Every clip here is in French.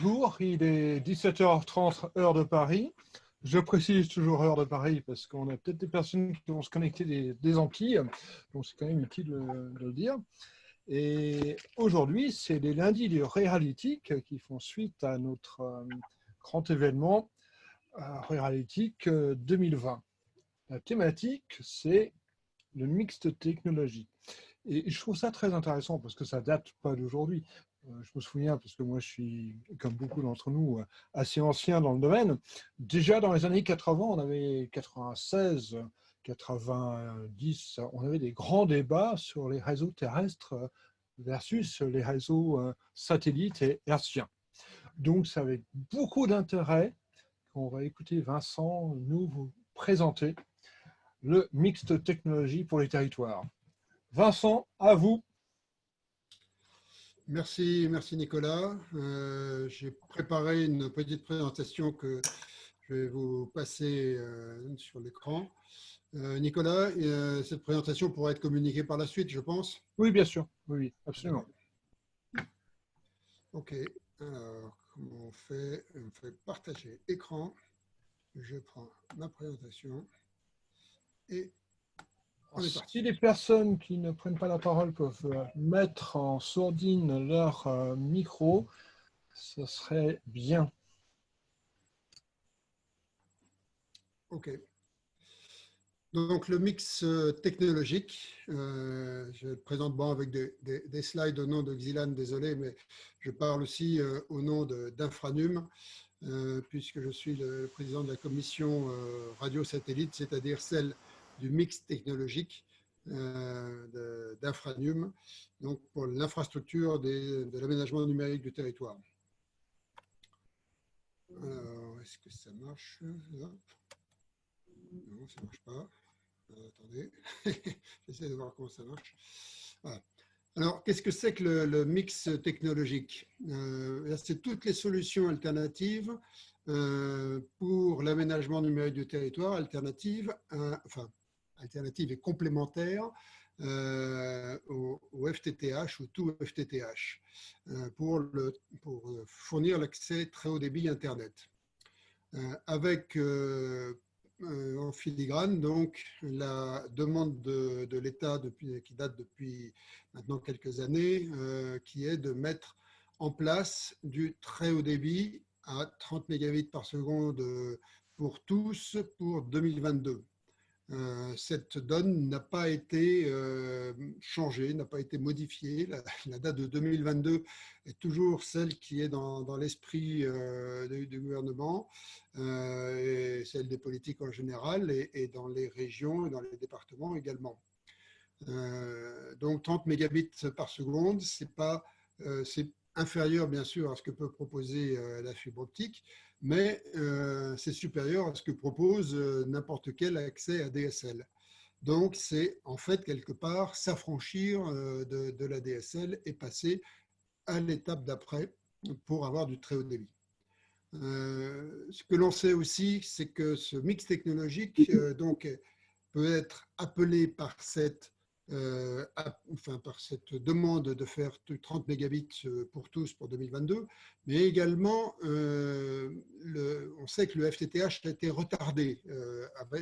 Bonjour, il est 17h30 heure de Paris. Je précise toujours heure de Paris parce qu'on a peut-être des personnes qui vont se connecter des Antilles, donc c'est quand même utile de le dire. Et aujourd'hui, c'est les lundis du Réalytique qui font suite à notre grand événement Réalytique 2020. La thématique, c'est le mixte technologie. Et je trouve ça très intéressant parce que ça date pas d'aujourd'hui. Je me souviens, parce que moi je suis, comme beaucoup d'entre nous, assez ancien dans le domaine. Déjà dans les années 80, on avait 96, 90, on avait des grands débats sur les réseaux terrestres versus les réseaux satellites et hertziens. Donc c'est avec beaucoup d'intérêt qu'on va écouter Vincent nous vous présenter le mixte technologie pour les territoires. Vincent, à vous. Merci Nicolas. J'ai préparé une petite présentation que je vais vous passer sur l'écran. Nicolas, cette présentation pourra être communiquée par la suite, je pense. Oui, bien sûr. Oui, absolument. OK. Alors, comment on fait? On fait partager écran. Je prends ma présentation et on est parti. Si les personnes qui ne prennent pas la parole peuvent mettre en sourdine leur micro, ce serait bien. OK. Donc, le mix technologique, je le présente avec des slides au nom de Xilan, désolé, mais je parle aussi au nom d'Infranum, puisque je suis le président de la commission radio-satellite, c'est-à-dire celle du mix technologique d'Infranum, donc pour l'infrastructure de l'aménagement numérique du territoire. Alors, est-ce que ça marche? Là. Non, ça ne marche pas. Attendez, j'essaie de voir comment ça marche. Voilà. Alors, qu'est-ce que c'est que le mix technologique? C'est toutes les solutions alternatives pour l'aménagement numérique du territoire, alternatives et complémentaires au FTTH ou tout FTTH pour fournir l'accès très haut débit Internet. Avec en filigrane, donc, la demande de l'État qui date depuis maintenant quelques années, qui est de mettre en place du très haut débit à 30 mégabits par seconde pour tous pour 2022. Cette donne n'a pas été changée, n'a pas été modifiée. La date de 2022 est toujours celle qui est dans l'esprit du gouvernement, et celle des politiques en général, et dans les régions et dans les départements également. Donc 30 mégabits par seconde, c'est inférieur bien sûr à ce que peut proposer la fibre optique, mais c'est supérieur à ce que propose n'importe quel accès à DSL. Donc, c'est en fait quelque part s'affranchir de la DSL et passer à l'étape d'après pour avoir du très haut débit. Ce que l'on sait aussi, c'est que ce mix technologique donc, peut être appelé par cette demande de faire 30 mégabits pour tous pour 2022, mais également, on sait que le FTTH a été retardé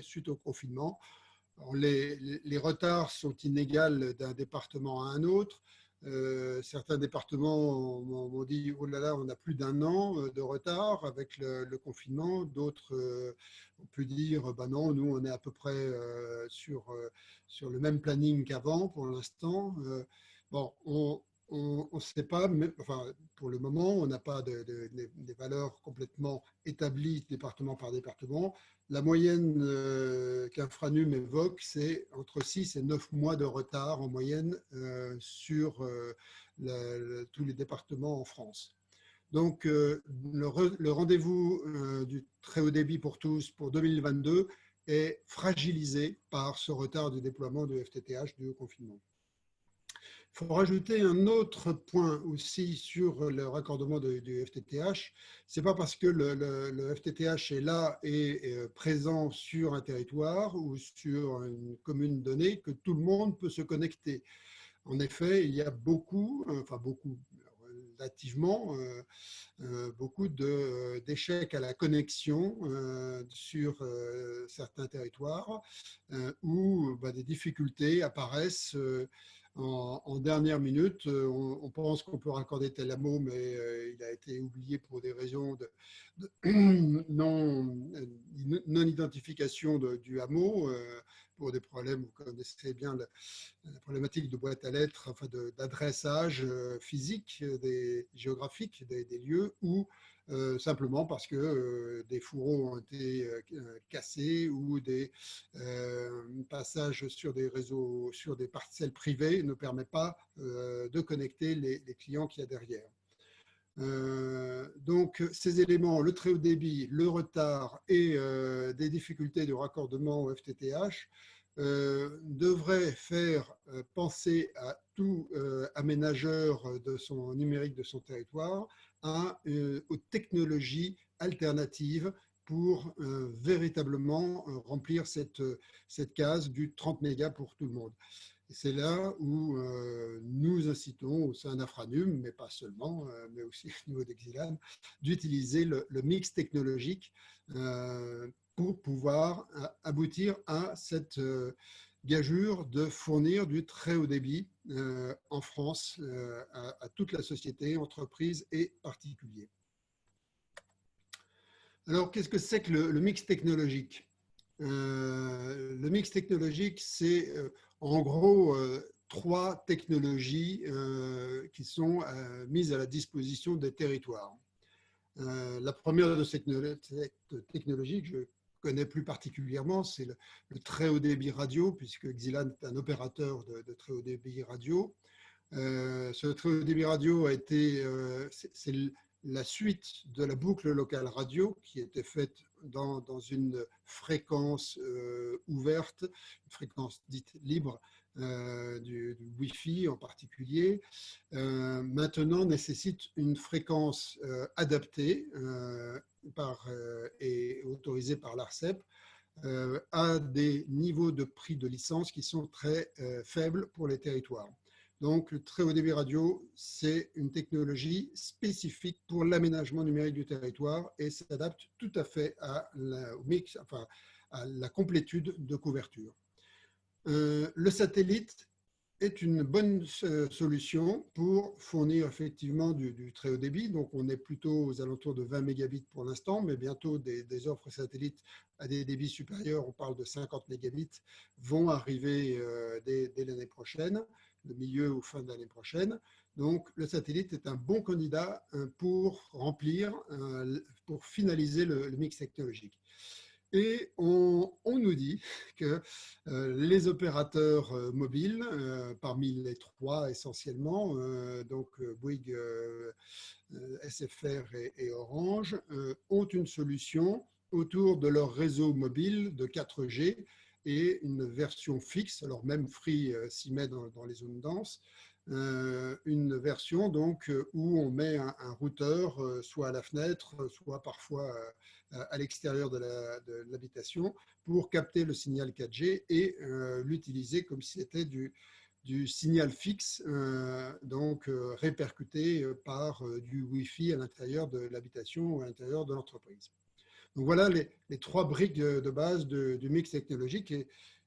suite au confinement. Alors, les retards sont inégaux d'un département à un autre. Certains départements m'ont dit « Oh là là, on a plus d'un an de retard avec le confinement ». D'autres ont pu dire « Bah non, nous, on est à peu près sur le même planning qu'avant pour l'instant ». Bon, on ne sait pas, mais enfin, pour le moment, on n'a pas des valeurs complètement établies département par département. La moyenne qu'Infranum évoque, c'est entre 6 et 9 mois de retard en moyenne sur tous les départements en France. Donc, le rendez-vous du très haut débit pour tous pour 2022 est fragilisé par ce retard du déploiement du FTTH dû au confinement. Il faut rajouter un autre point aussi sur le raccordement du FTTH. Ce n'est pas parce que le FTTH est là et présent sur un territoire ou sur une commune donnée que tout le monde peut se connecter. En effet, il y a beaucoup, relativement beaucoup d'échecs à la connexion sur certains territoires où des difficultés apparaissent en dernière minute. On pense qu'on peut raccorder tel hameau, mais il a été oublié pour des raisons de non-identification du hameau, pour des problèmes, vous connaissez bien la problématique de boîte à lettres, enfin d'adressage physique, géographique des lieux, ou simplement parce que des fourreaux ont été cassés ou des passages sur des réseaux, sur des parcelles privées ne permettent pas de connecter les clients qu'il y a derrière. Donc, ces éléments, le très haut débit, le retard et des difficultés de raccordement au FTTH devraient faire penser à tout aménageur de son numérique de son territoire aux technologies alternatives pour véritablement remplir cette case du 30 mégas pour tout le monde. C'est là où nous incitons au sein d'Infranum, mais pas seulement, mais aussi au niveau d'Exilan, d'utiliser le mix technologique pour pouvoir aboutir à cette gageure de fournir du très haut débit en France à toute la société, entreprises et particuliers. Alors, qu'est-ce que c'est que le mix technologique? Le mix technologique, c'est en gros 3 technologies qui sont mises à la disposition des territoires. La première de ces technologies que je connais plus particulièrement, c'est le très haut débit radio, puisque Xilan est un opérateur de très haut débit radio. Ce très haut débit radio a été, c'est la suite de la boucle locale radio qui était faite dans une fréquence ouverte, une fréquence dite libre du Wi-Fi en particulier. Maintenant nécessite une fréquence adaptée et autorisée par l'ARCEP à des niveaux de prix de licence qui sont très faibles pour les territoires. Donc, le très haut débit radio, c'est une technologie spécifique pour l'aménagement numérique du territoire et s'adapte tout à fait au mix, enfin, à la complétude de couverture. Le satellite est une bonne solution pour fournir effectivement du très haut débit. Donc, on est plutôt aux alentours de 20 mégabits pour l'instant, mais bientôt des offres satellites à des débits supérieurs, on parle de 50 mégabits, vont arriver dès l'année prochaine, le milieu ou fin de l'année prochaine. Donc, le satellite est un bon candidat pour remplir, pour finaliser le mix technologique. Et on nous dit que les opérateurs mobiles, parmi les 3 essentiellement, donc Bouygues, SFR et Orange, ont une solution autour de leur réseau mobile de 4G et une version fixe, alors même Free s'y met dans les zones denses, une version donc où on met un routeur soit à la fenêtre, soit parfois à l'extérieur de l'habitation pour capter le signal 4G et l'utiliser comme si c'était du signal fixe, donc répercuté par du Wi-Fi à l'intérieur de l'habitation ou à l'intérieur de l'entreprise. Donc voilà les 3 briques de base du mix technologique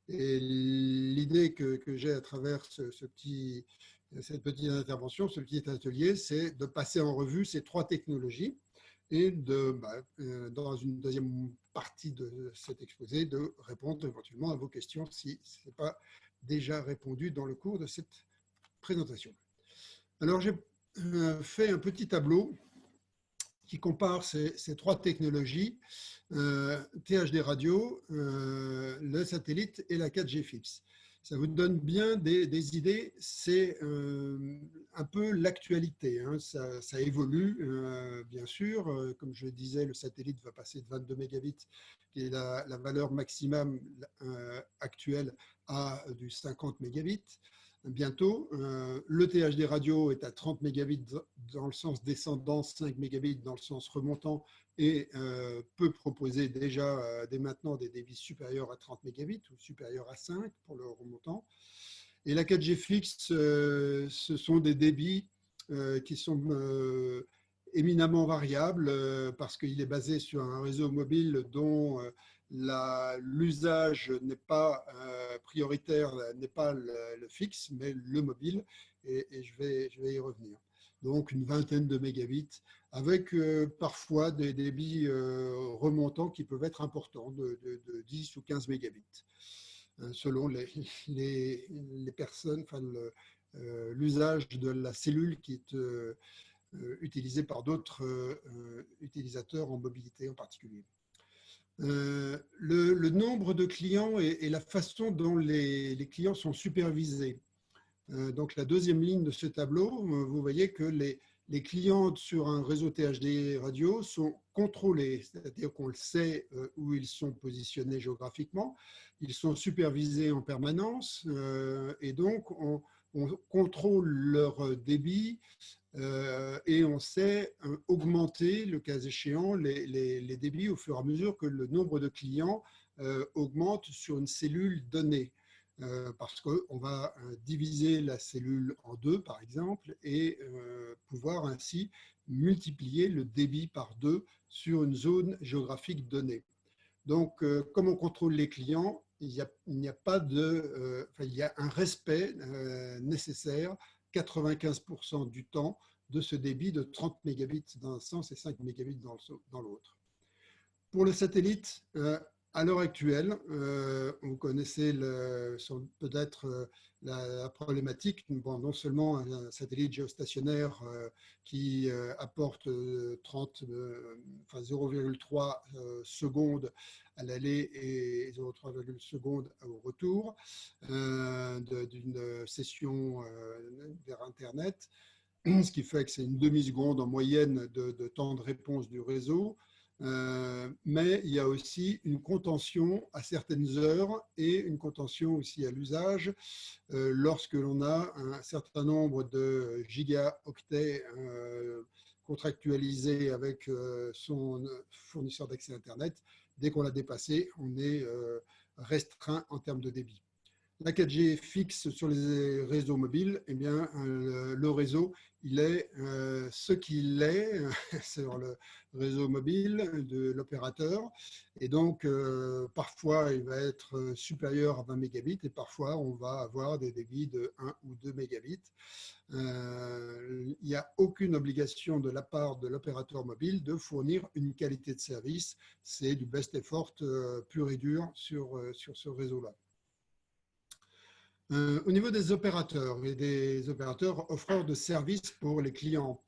et l'idée que j'ai à travers cette petite intervention, ce petit atelier, c'est de passer en revue ces 3 technologies et dans une deuxième partie de cet exposé, de répondre éventuellement à vos questions si ce n'est pas déjà répondu dans le cours de cette présentation. Alors, j'ai fait un petit tableau qui compare ces 3 technologies, THD radio, le satellite et la 4G fixe. Ça vous donne bien des idées, c'est un peu l'actualité, hein. Ça évolue, bien sûr. Comme je le disais, le satellite va passer de 22 mégabits, qui est la valeur maximum actuelle, à du 50 mégabits. Bientôt, le THD radio est à 30 mégabits dans le sens descendant, 5 mégabits dans le sens remontant et peut proposer déjà dès maintenant des débits supérieurs à 30 mégabits ou supérieurs à 5 pour le remontant. Et la 4G fixe, ce sont des débits qui sont éminemment variables parce qu'il est basé sur un réseau mobile dont l'usage n'est pas prioritaire, n'est pas le fixe, mais le mobile, et je vais y revenir. Donc une vingtaine de mégabits, avec parfois des débits remontants qui peuvent être importants, de 10 ou 15 mégabits, selon les personnes, enfin, l'usage de la cellule qui est utilisée par d'autres utilisateurs en mobilité en particulier. Le nombre de clients et la façon dont les clients sont supervisés. Donc la deuxième ligne de ce tableau, vous voyez que les clients sur un réseau THD radio sont contrôlés, c'est-à-dire qu'on le sait où ils sont positionnés géographiquement, ils sont supervisés en permanence et donc on contrôle leur débit et on sait augmenter, le cas échéant, les débits au fur et à mesure que le nombre de clients augmente sur une cellule donnée. Parce qu'on va diviser la cellule en deux, par exemple, et pouvoir ainsi multiplier le débit par deux sur une zone géographique donnée. Donc, comme on contrôle les clients, il n'y a pas de, il y a un respect nécessaire 95% du temps de ce débit de 30 mégabits dans un sens et 5 mégabits dans l'autre. Pour le satellite, à l'heure actuelle, vous connaissez peut-être la problématique. Bon, non seulement un satellite géostationnaire qui apporte 0,3 secondes à l'aller et 0,3 secondes au retour d'une session vers Internet, ce qui fait que c'est une demi-seconde en moyenne de temps de réponse du réseau. Mais il y a aussi une contention à certaines heures et une contention aussi à l'usage lorsque l'on a un certain nombre de gigaoctets contractualisés avec son fournisseur d'accès Internet. Dès qu'on l'a dépassé, on est restreint en termes de débit. La 4G fixe sur les réseaux mobiles, eh bien, le réseau, il est ce qu'il est sur le réseau mobile de l'opérateur. Et donc, parfois, il va être supérieur à 20 mégabits et parfois, on va avoir des débits de 1 ou 2 mégabits. Il n'y a aucune obligation de la part de l'opérateur mobile de fournir une qualité de service. C'est du best effort pur et dur sur ce réseau-là. Au niveau des opérateurs et des opérateurs offreurs de services pour les clients,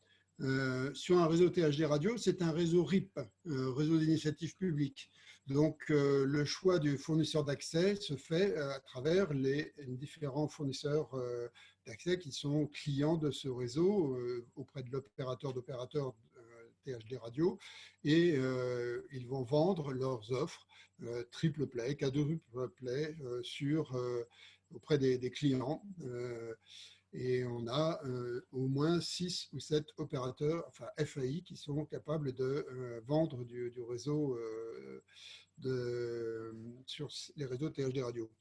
sur un réseau THD radio, c'est un réseau RIP, réseau d'initiative publique. Donc, le choix du fournisseur d'accès se fait à travers les différents fournisseurs d'accès qui sont clients de ce réseau auprès de l'opérateur d'opérateurs THD radio et ils vont vendre leurs offres triple play, quadruple play auprès des clients. Et on a au moins 6 ou 7 opérateurs, enfin FAI, qui sont capables de vendre du réseau sur les réseaux THD radio.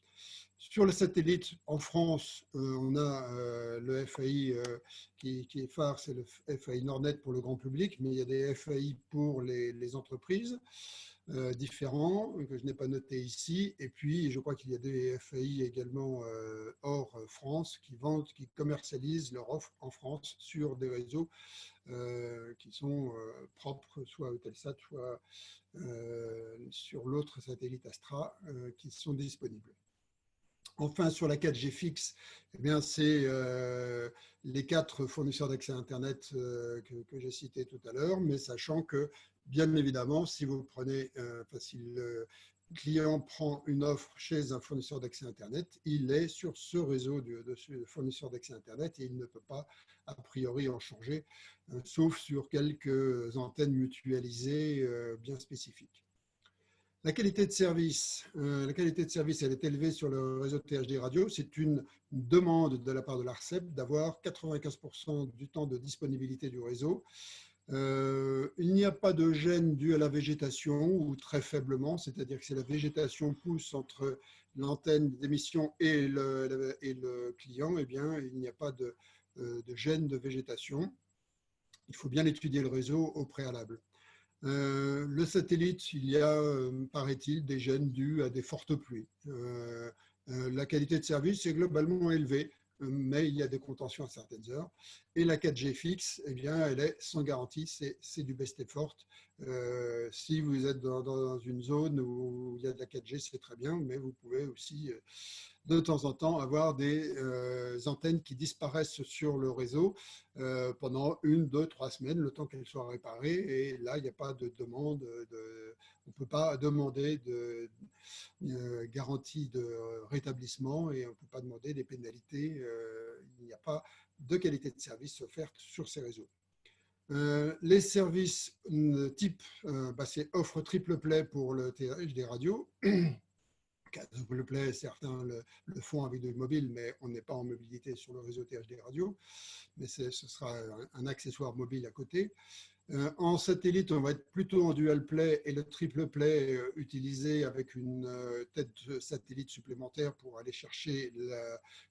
Sur le satellite, en France, on a le FAI qui est phare, c'est le FAI Nordnet pour le grand public, mais il y a des FAI pour les entreprises différents que je n'ai pas noté ici. Et puis, je crois qu'il y a des FAI également hors France qui commercialisent leur offre en France sur des réseaux qui sont propres, soit à Eutelsat, soit sur l'autre satellite Astra, qui sont disponibles. Enfin, sur la 4G fixe, eh bien, c'est les 4 fournisseurs d'accès à Internet que j'ai cités tout à l'heure, mais sachant que, bien évidemment, si vous prenez, si le client prend une offre chez un fournisseur d'accès Internet, il est sur ce réseau de ce fournisseur d'accès Internet et il ne peut pas, a priori, en changer, sauf sur quelques antennes mutualisées bien spécifiques. La qualité de service, elle est élevée sur le réseau THD radio. C'est une demande de la part de l'ARCEP d'avoir 95% du temps de disponibilité du réseau. Il n'y a pas de gêne dû à la végétation ou très faiblement, c'est-à-dire que si la végétation pousse entre l'antenne d'émission et le client, eh bien, il n'y a pas de gènes de végétation. Il faut bien étudier le réseau au préalable. Le satellite, il y a, paraît-il, des gènes dus à des fortes pluies. La qualité de service est globalement élevée, mais il y a des contentions à certaines heures. Et la 4G fixe, eh bien, elle est sans garantie, c'est du best effort. Si vous êtes dans une zone où il y a de la 4G, c'est très bien, mais vous pouvez aussi de temps en temps avoir des antennes qui disparaissent sur le réseau pendant 1, 2, 3 semaines, le temps qu'elles soient réparées. Et là, il n'y a pas de demande, on ne peut pas demander de garantie de rétablissement et on ne peut pas demander des pénalités. Il n'y a pas de qualité de service offerte sur ces réseaux. Les services type, c'est offre triple play pour le TH des radios. Quadruple play, certains le font avec du mobile, mais on n'est pas en mobilité sur le réseau THD radio, mais ce sera un accessoire mobile à côté. En satellite, on va être plutôt en dual play et le triple play utilisé avec une tête de satellite supplémentaire pour aller chercher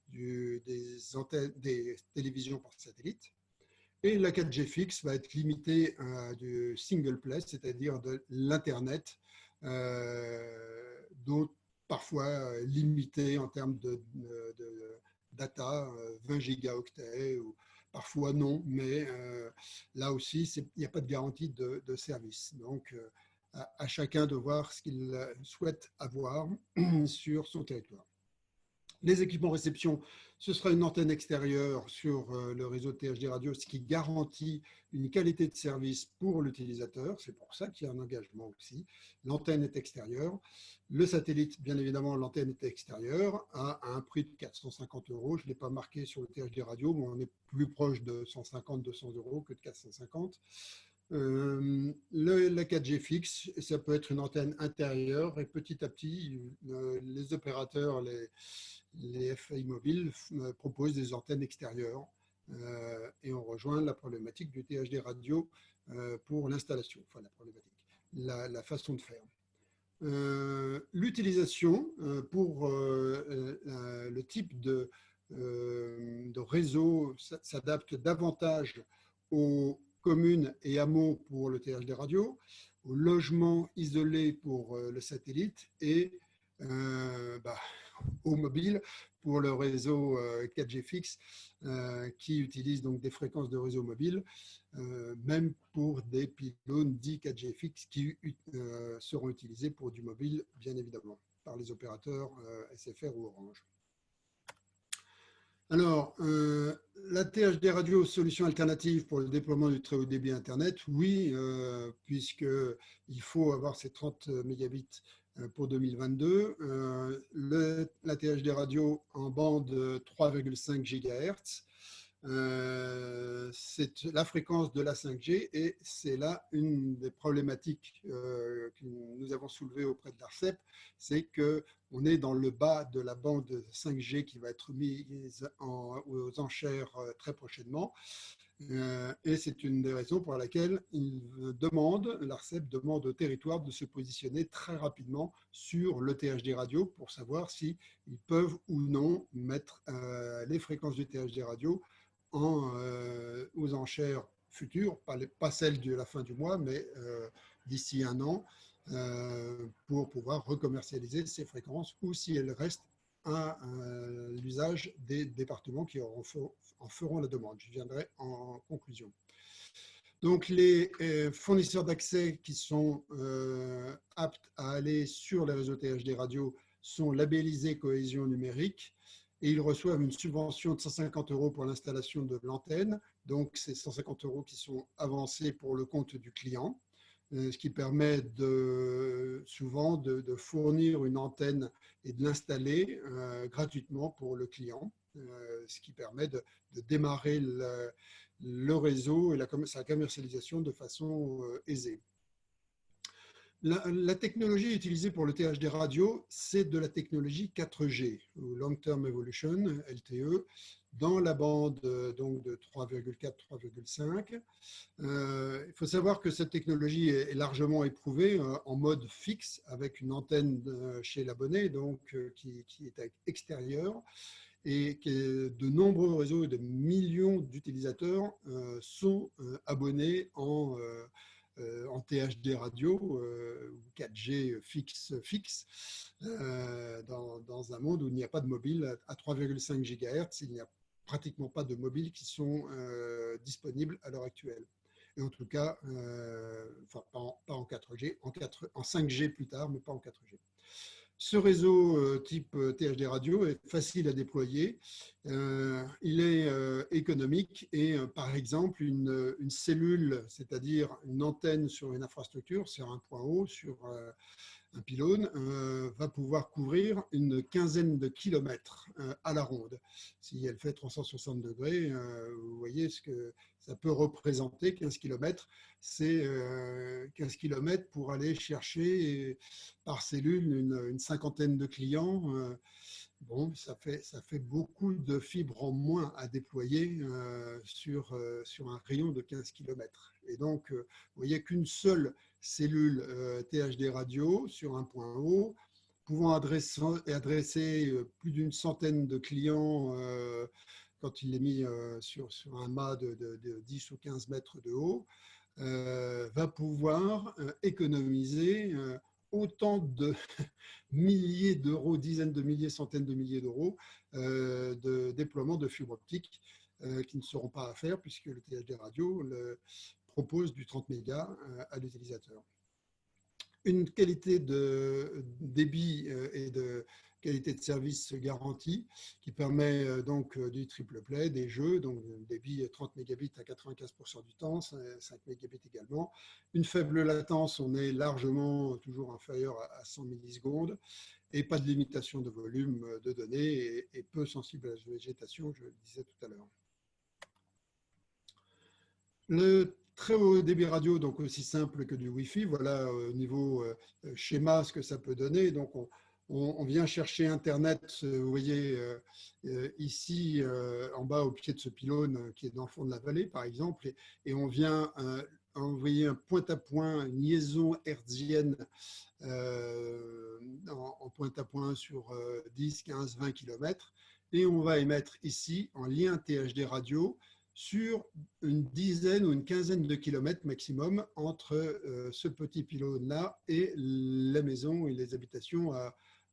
des télévisions par satellite. Et la 4G fixe va être limitée à du single play, c'est-à-dire de l'Internet, dont parfois limité en termes de data, 20 gigaoctets, ou parfois non, mais là aussi, il n'y a pas de garantie de service. Donc, à chacun de voir ce qu'il souhaite avoir sur son territoire. Les équipements réception, ce sera une antenne extérieure sur le réseau THD radio, ce qui garantit une qualité de service pour l'utilisateur. C'est pour ça qu'il y a un engagement aussi. L'antenne est extérieure. Le satellite, bien évidemment, l'antenne est extérieure à un prix de 450 €. Je ne l'ai pas marqué sur le THD radio, mais on est plus proche de 150-200 € que de 450. La 4G fixe, ça peut être une antenne intérieure et petit à petit, les opérateurs, les FAI mobiles proposent des antennes extérieures et on rejoint la problématique du THD radio pour l'installation, enfin la problématique, la façon de faire. L'utilisation pour le type de réseau s'adapte davantage aux communes et hameaux pour le THD radio, aux logements isolés pour le satellite et au mobile pour le réseau 4G fixe qui utilise donc des fréquences de réseau mobile, même pour des pylônes dits 4G fixe qui seront utilisés pour du mobile, bien évidemment, par les opérateurs SFR ou Orange. Alors, la THD radio, solution alternative pour le déploiement du très haut débit Internet, oui, puisqu'il faut avoir ces 30 mégabits pour 2022. La THD radio en bande 3,5 GHz, c'est la fréquence de la 5G et c'est là une des problématiques que nous avons soulevées auprès de l'ARCEP, c'est qu'on est dans le bas de la bande 5G qui va être mise aux enchères très prochainement. Et c'est une des raisons pour laquelle l'ARCEP demande au territoire de se positionner très rapidement sur le THD radio pour savoir s'ils peuvent ou non mettre les fréquences du THD radio aux enchères futures, pas celles de la fin du mois, mais d'ici 1 an, pour pouvoir recommercialiser ces fréquences ou si elles restent à l'usage des départements qui en feront la demande. Je viendrai en conclusion. Donc, les fournisseurs d'accès qui sont aptes à aller sur les réseaux THD radio sont labellisés cohésion numérique et ils reçoivent une subvention de 150 € pour l'installation de l'antenne. Donc, c'est 150 € qui sont avancés pour le compte du client, ce qui permet souvent de fournir une antenne et de l'installer gratuitement pour le client, ce qui permet de démarrer le réseau et sa commercialisation de façon aisée. La technologie utilisée pour le THD radio, c'est de la technologie 4G, ou Long Term Evolution, LTE, dans la bande donc, de 3,4-3,5. Il faut savoir que cette technologie est largement éprouvée en mode fixe, avec une antenne chez l'abonné, donc qui est extérieure, et que de nombreux réseaux et de millions d'utilisateurs sont abonnés en THD radio ou 4G fixe dans un monde où il n'y a pas de mobile à 3,5 GHz. Il n'y a pratiquement pas de mobiles qui sont disponibles à l'heure actuelle. Et en tout cas, enfin, pas en 4G, en 5G plus tard, mais pas en 4G. Ce réseau type THD radio est facile à déployer, il est économique et par exemple une cellule, c'est-à-dire une antenne sur une infrastructure, sur un point haut, sur un pylône, va pouvoir couvrir une quinzaine de kilomètres à la ronde. Si elle fait 360 degrés, vous voyez ce que ça peut représenter, 15 km. C'est 15 km pour aller chercher par cellule une cinquantaine de clients. Bon, ça fait beaucoup de fibres en moins à déployer sur un rayon de 15 km. Et donc, vous voyez qu'une seule cellule THD radio sur un point haut, pouvant adresser plus d'une centaine de clients quand il est mis sur un mât de 10 ou 15 mètres de haut, va pouvoir économiser autant de milliers d'euros, dizaines de milliers, centaines de milliers d'euros de déploiement de fibre optique qui ne seront pas à faire puisque le THD radio propose du 30 mégas à l'utilisateur. Une qualité de débit et de qualité de service garantie qui permet donc du triple play, des jeux, donc débit 30 mégabits à 95% du temps, 5 mégabits également. Une faible latence, on est largement toujours inférieur à 100 millisecondes et pas de limitation de volume de données et peu sensible à la végétation, je le disais tout à l'heure. Le très haut débit radio, donc aussi simple que du Wi-Fi, voilà au niveau schéma ce que ça peut donner. Donc on vient chercher Internet, vous voyez ici en bas au pied de ce pylône qui est dans le fond de la vallée par exemple, et on vient envoyer un point-à-point, une liaison hertzienne en point-à-point sur 10, 15, 20 km, et on va émettre ici en lien THD radio sur une dizaine ou une quinzaine de kilomètres maximum entre ce petit pylône-là et les maisons et les habitations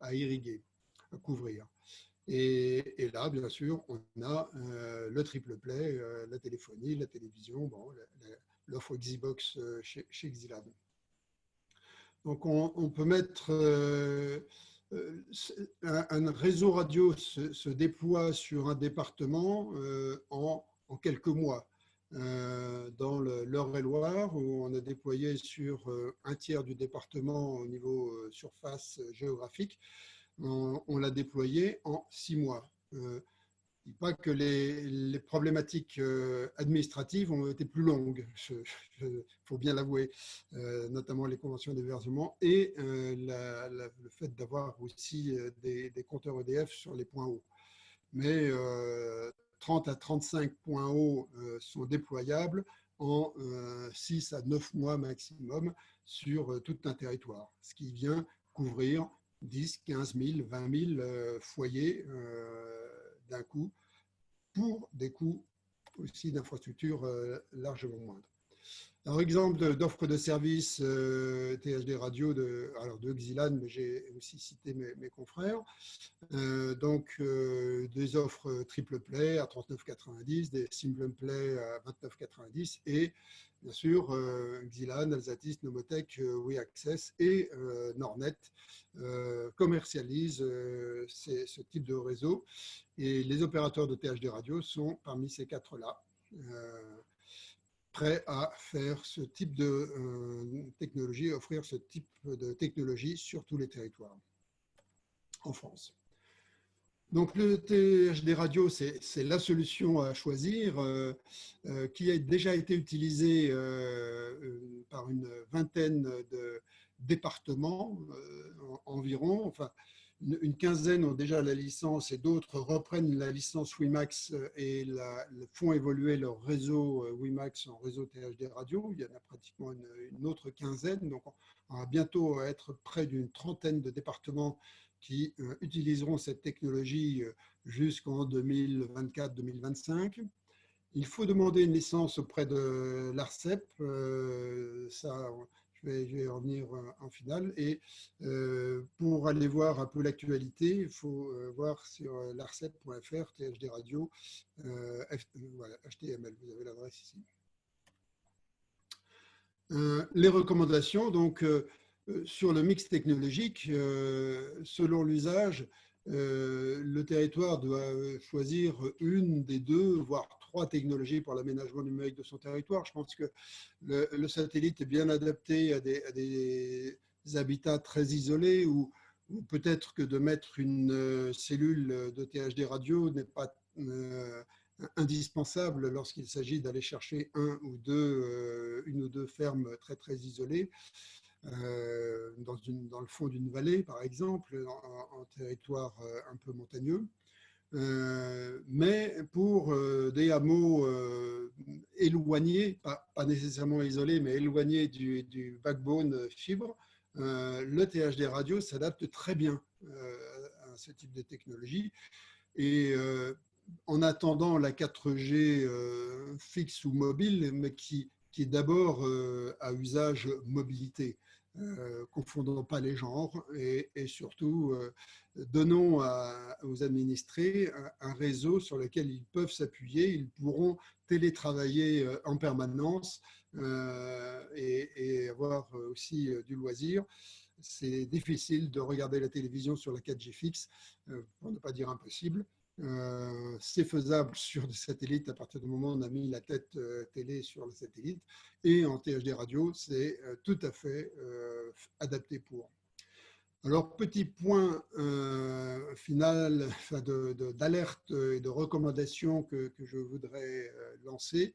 à irriguer, à couvrir. Et là, bien sûr, on a le triple play, la téléphonie, la télévision, bon, l'offre Xbox chez Xilan. Donc, on peut mettre un réseau radio se déploie sur un département en quelques mois. Dans l'Eure-et-Loire, où on a déployé sur un tiers du département au niveau surface géographique, on l'a déployé en 6 mois. Il pas que les problématiques administratives ont été plus longues, il faut bien l'avouer, notamment les conventions d'hébergement et le fait d'avoir aussi des compteurs EDF sur les points hauts. Mais 30 à 35 points hauts sont déployables en 6 à 9 mois maximum sur tout un territoire, ce qui vient couvrir 10, 15 000, 20 000 foyers d'un coup, pour des coûts aussi d'infrastructures largement moindres. Alors, exemple d'offres de services THD radio de Xilan, mais j'ai aussi cité mes confrères. Donc, des offres triple play à 39,90, des single play à 29,90 et bien sûr Xilan, Alsatis, Nomotech, WeAccess et Nornet commercialisent ce type de réseau et les opérateurs de THD radio sont parmi ces quatre-là. Prêts à faire ce type de technologie, offrir ce type de technologie sur tous les territoires en France. Donc le THD radio, c'est la solution à choisir qui a déjà été utilisée par une vingtaine de départements environ, enfin une quinzaine ont déjà la licence et d'autres reprennent la licence WiMAX et font évoluer leur réseau WiMAX en réseau THD radio. Il y en a pratiquement une autre quinzaine, donc on va bientôt être près d'une trentaine de départements qui utiliseront cette technologie jusqu'en 2024-2025. Il faut demander une licence auprès de l'ARCEP, ça, je vais en venir en finale. Et pour aller voir un peu l'actualité, il faut voir sur l'arcep.fr, THD Radio, voilà, HTML, vous avez l'adresse ici. Les recommandations, donc, sur le mix technologique, selon l'usage, le territoire doit choisir une des deux, voire trois technologies pour l'aménagement numérique de son territoire. Je pense que le satellite est bien adapté à des habitats très isolés ou peut-être que de mettre une cellule de THD radio n'est pas indispensable lorsqu'il s'agit d'aller chercher une ou deux fermes très très isolées. Dans le fond d'une vallée, par exemple, en territoire un peu montagneux. Mais pour des hameaux éloignés, pas nécessairement isolés, mais éloignés du backbone fibre, le THD radio s'adapte très bien à ce type de technologie. Et en attendant la 4G fixe ou mobile, mais qui est d'abord à usage mobilité. Confondons pas les genres et surtout donnons aux administrés un réseau sur lequel ils peuvent s'appuyer, ils pourront télétravailler en permanence et avoir aussi du loisir. C'est difficile de regarder la télévision sur la 4G fixe, pour ne pas dire impossible. C'est faisable sur des satellites à partir du moment où on a mis la tête télé sur le satellite, et en THD radio, c'est tout à fait adapté pour. Alors, petit point final d'alerte et de recommandation que je voudrais lancer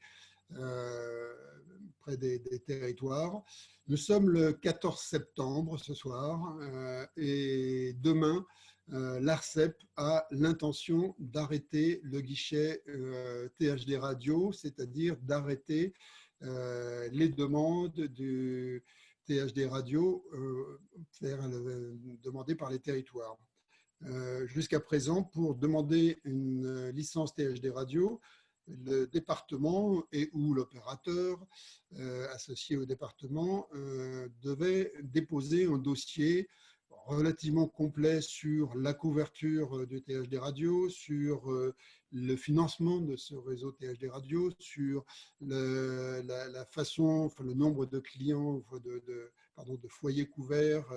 près des territoires. Nous sommes le 14 septembre ce soir et demain, l'ARCEP a l'intention d'arrêter le guichet THD radio, c'est-à-dire d'arrêter les demandes du THD radio demandées par les territoires. Jusqu'à présent, pour demander une licence THD radio, le département et ou l'opérateur associé au département devait déposer un dossier relativement complet sur la couverture du THD radio, sur le financement de ce réseau THD radio, sur la façon, enfin, le nombre de clients, de foyers couverts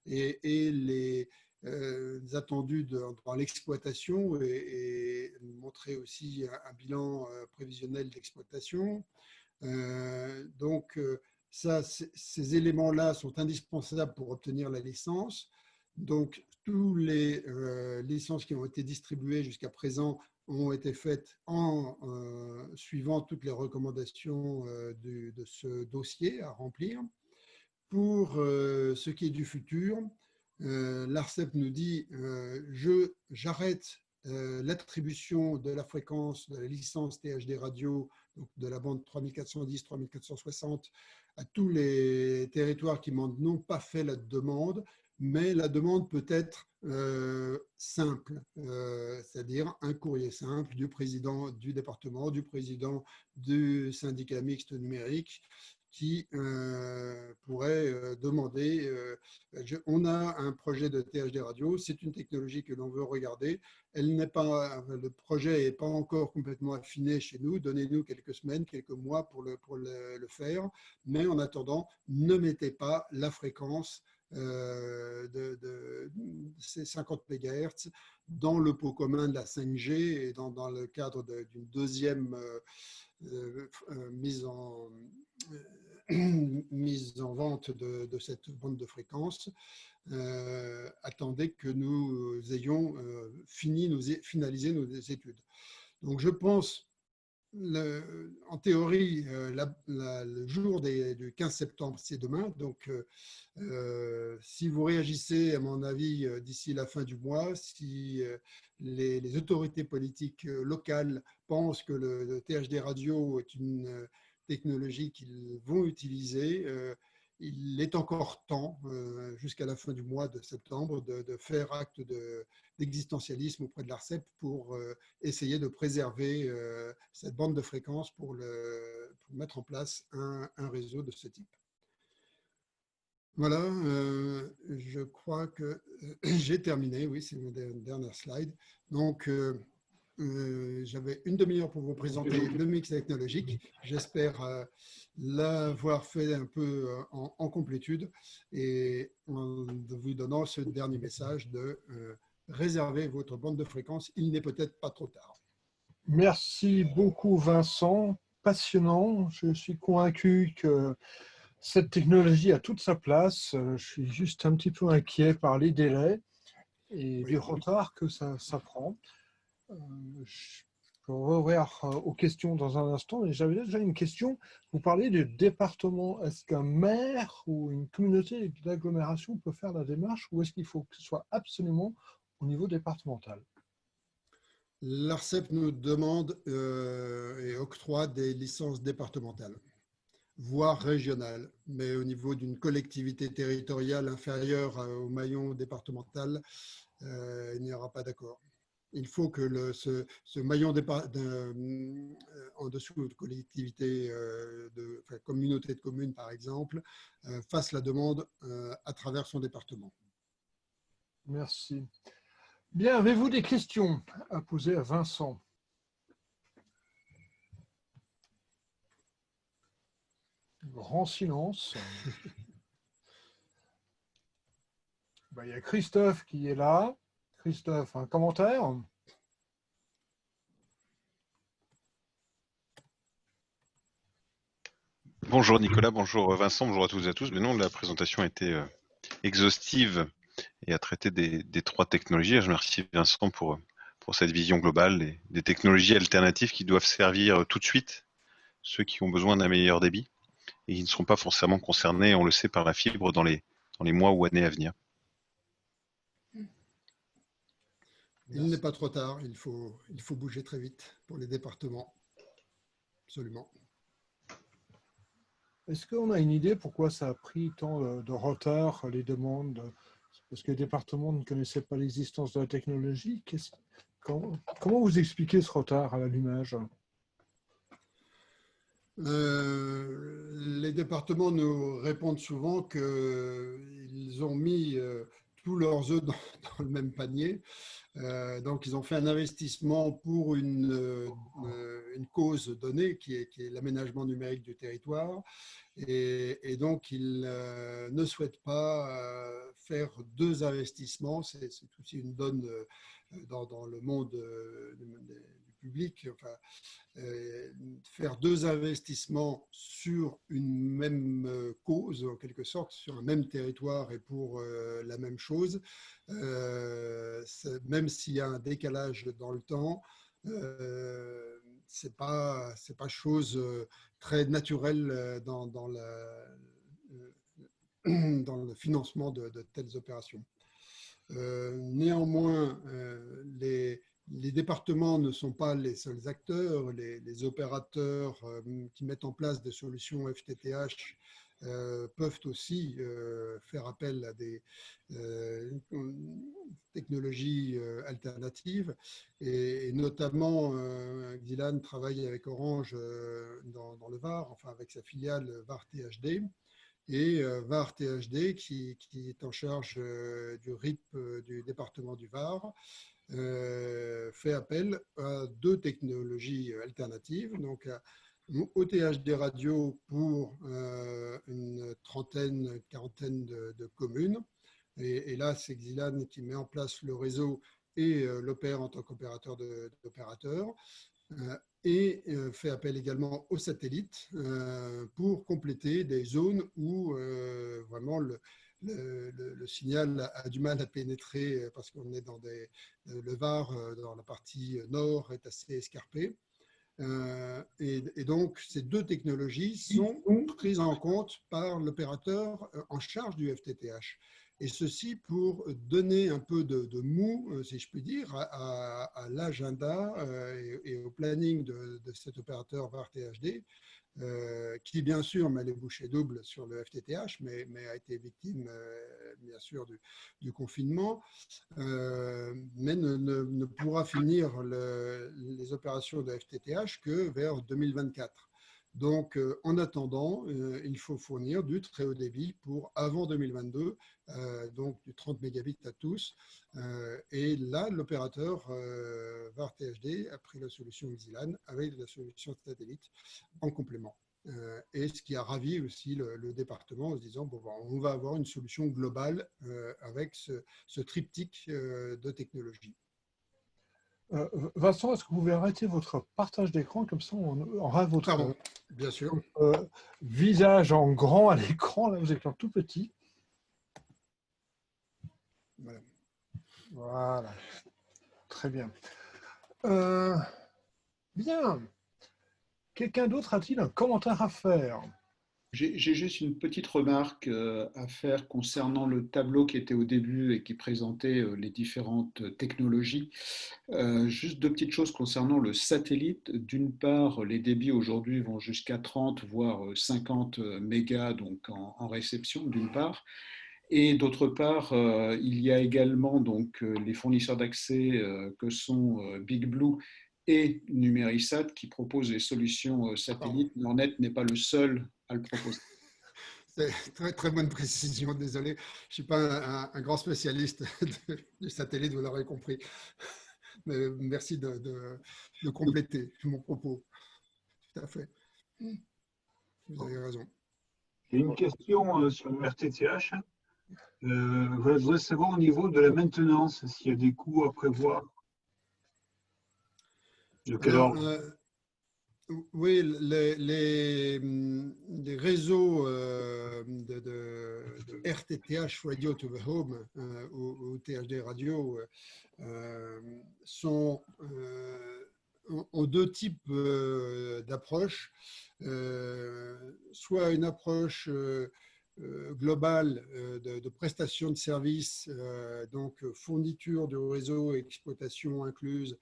et les attendus dans l'exploitation et montrer aussi un bilan prévisionnel d'exploitation. Donc, ces éléments-là sont indispensables pour obtenir la licence. Donc, tous les licences qui ont été distribuées jusqu'à présent ont été faites en suivant toutes les recommandations de ce dossier à remplir. Pour ce qui est du futur, l'ARCEP nous dit j'arrête l'attribution de la fréquence de la licence THD radio, donc de la bande 3410-3460, à tous les territoires qui n'ont pas fait la demande, mais la demande peut être simple, c'est-à-dire un courrier simple du président du département, du président du syndicat mixte numérique, qui pourrait demander, on a un projet de THD radio, c'est une technologie que l'on veut regarder, le projet n'est pas encore complètement affiné chez nous, donnez-nous quelques semaines, quelques mois pour le faire, mais en attendant, ne mettez pas la fréquence de ces 50 MHz dans le pot commun de la 5G et dans le cadre d'une deuxième mise en vente de cette bande de fréquence. Attendez que nous ayons finalisé nos études. Donc je pense, en théorie, le jour du 15 septembre, c'est demain. Donc si vous réagissez, à mon avis, d'ici la fin du mois, si les autorités politiques locales pensent que le THD radio est une technologie qu'ils vont utiliser, il est encore temps, jusqu'à la fin du mois de septembre, de faire acte d'existentialisme auprès de l'ARCEP pour essayer de préserver cette bande de fréquences pour mettre en place un réseau de ce type. Voilà, je crois que j'ai terminé. Oui, c'est ma dernière slide. Donc, j'avais une demi-heure pour vous présenter le mix technologique. J'espère l'avoir fait un peu en complétude et en vous donnant ce dernier message de réserver votre bande de fréquence. Il n'est peut-être pas trop tard. Merci beaucoup, Vincent. Passionnant. Je suis convaincu que cette technologie a toute sa place. Je suis juste un petit peu inquiet par les délais et du retard que ça prend. Je vais revenir aux questions dans un instant. Et j'avais déjà une question. Vous parlez du département. Est-ce qu'un maire ou une communauté d'agglomération peut faire la démarche ou est-ce qu'il faut que ce soit absolument au niveau départemental? L'ARCEP nous demande et octroie des licences départementales, voire régionales, mais au niveau d'une collectivité territoriale inférieure au maillon départemental, il n'y aura pas d'accord. Il faut que ce maillon en dessous de collectivité, communauté de communes par exemple, fasse la demande à travers son département. Merci. Bien, avez-vous des questions à poser à Vincent? Grand silence. Ben, il y a Christophe qui est là. Christophe, un commentaire? Bonjour Nicolas, bonjour Vincent, bonjour à toutes et à tous. Mais non, la présentation a été exhaustive et a traité des trois technologies. Je remercie Vincent pour cette vision globale des technologies alternatives qui doivent servir tout de suite ceux qui ont besoin d'un meilleur débit et qui ne seront pas forcément concernés, on le sait, par la fibre dans les mois ou années à venir. Il n'est pas trop tard, il faut bouger très vite pour les départements. Absolument. Est-ce qu'on a une idée pourquoi ça a pris tant de retard, les demandes? Parce que les départements ne connaissaient pas l'existence de la technologie. Comment vous expliquez ce retard à l'allumage? Les départements nous répondent souvent qu'ils ont mis tous leurs œufs dans le même panier. Donc, ils ont fait un investissement pour une cause donnée qui est l'aménagement numérique du territoire. Et donc, ils ne souhaitent pas faire deux investissements. C'est aussi une donne dans le monde du public. Enfin, faire deux investissements sur une même cause, en quelque sorte, sur un même territoire et pour la même chose, même s'il y a un décalage dans le temps, c'est pas chose très naturelle dans le financement de telles opérations. Néanmoins, les départements ne sont pas les seuls acteurs. Les opérateurs qui mettent en place des solutions FTTH peuvent aussi faire appel à des technologies alternatives. Et notamment, Dylan travaille avec Orange dans le Var, enfin avec sa filiale Var THD. Et Var THD, qui est en charge du RIP du département du Var, fait appel à deux technologies alternatives, donc au THD radio pour une trentaine, quarantaine de communes. Et là, c'est Xilan qui met en place le réseau et l'opère en tant qu'opérateur d'opérateur. Et fait appel également aux satellites pour compléter des zones où vraiment le signal a du mal à pénétrer parce qu'on est le Var, dans la partie nord, est assez escarpé. Et donc, ces deux technologies sont prises en compte par l'opérateur en charge du FTTH. Et ceci pour donner un peu de mou, si je puis dire, à l'agenda et au planning de cet opérateur VAR THD, qui bien sûr met les bouchées doubles sur le FTTH, mais a été victime bien sûr du confinement, mais ne pourra finir les opérations de FTTH que vers 2024. Donc, en attendant, il faut fournir du très haut débit pour avant 2022, donc du 30 mégabits à tous. Et là, l'opérateur VAR THD a pris la solution Xilan avec la solution satellite en complément. Et ce qui a ravi aussi le département en se disant bon, on va avoir une solution globale avec ce triptyque de technologies. Vincent, est-ce que vous pouvez arrêter votre partage d'écran, comme ça on aura votre, bien sûr. Visage en grand à l'écran, là vous êtes en tout petit. Voilà. Très bien. Bien. Quelqu'un d'autre a-t-il un commentaire à faire? J'ai juste une petite remarque à faire concernant le tableau qui était au début et qui présentait les différentes technologies. Juste deux petites choses concernant le satellite. D'une part, les débits aujourd'hui vont jusqu'à 30 voire 50 mégas donc en réception, d'une part. Et d'autre part, il y a également donc les fournisseurs d'accès que sont Big Blue et Numérisat qui proposent des solutions satellites. Nordnet n'est pas le seul à le proposer. C'est très, très bonne précision. Désolé, je ne suis pas un grand spécialiste du satellite, vous l'aurez compris. Mais merci de compléter mon propos. Tout à fait. Vous avez raison. J'ai une question sur le RTTH. Je voudrais savoir au niveau de la maintenance, s'il y a des coûts à prévoir. De quel ordre? Oui, les réseaux de RTTH, Radio to the Home, ou THD Radio, ont deux types d'approches. Soit une approche globale de prestation de services, donc fourniture du réseau, exploitation incluse,